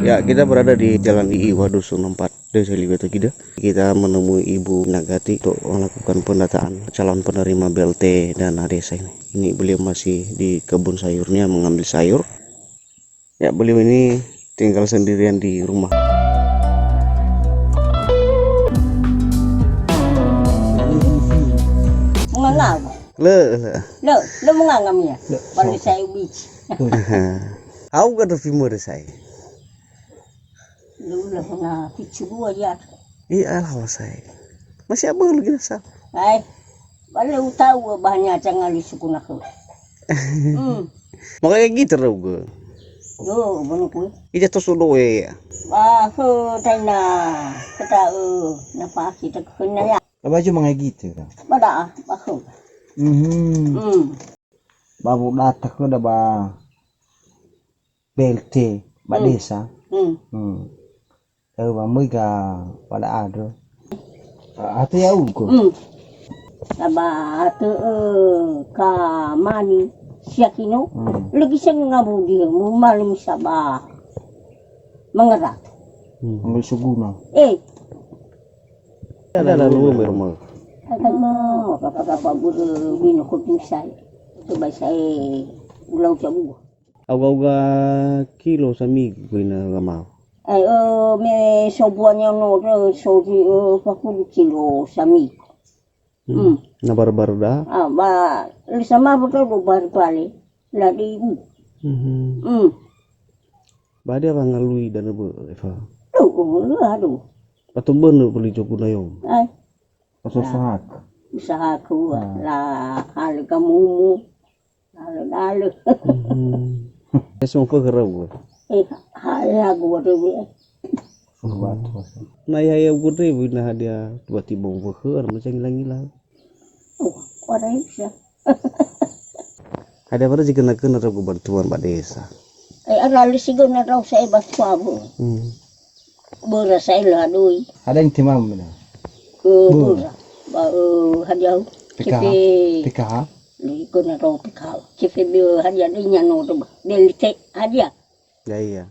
Ya, kita berada di Jalan Iiwa Dusun 4, Desa Libeto Kida. Kita menemui Ibu Nagati untuk melakukan pendataan calon penerima BLT dana desa ini. Ini beliau masih di kebun sayurnya mengambil sayur. Ya, beliau ini tinggal sendirian di rumah. Menganggap. Lo menganggap ya? Balik saya ubici. Aku kata film saya. Lu lah na picu dua ya. Iya lah saya. Masih abang lagi nasa. Ay, balik tahu banyak jangan li suku nak. Makanya gitu loh gue. Yo, benar ku. Ija to sudo ya. Bah, tayna kata napa kita kena ya. Baju mga gitu kan. Bada, bah. Babu data ko da ba BLT ba desa. Ba muy ka pada ada. Atu ya uko. Aba atu ka mani siakino. Lagi sa ngabu dia mo malim saba. Mengerat. Ngal suguna. Ada lalu berumah. Ada mo kapag buru bino ko pisay. Coba saya ulang coba. Aga kilo sa mig ko na gamao. Ay me sobuannya no soji 40 kilo sami. Na barbar da. Ba sama betul bar bali. Ladi. Bade bang ngalui dan bu Eva. Aduh. Atau bener beli joku na yun. Ay, Usaha. usaha ko la hal kamu. Lalo. Kasi mo pagkaraw ko. Hal ko rin. Nayaya ko rin, na dia tiba-tiba mo pagkaraw, macam hilang-hilang. Orang bisa. Ada pada jika nak kena ragu bantuan Pak Desa. Arali siguro na raw sa iba swabo. Bura sa ila doy. Ada yang timam na. Bura. Ba hadiah. PKH. Li ko na raw pikaw. Kifi bi hadiah niya no do. Delite hadiah. Ya iya.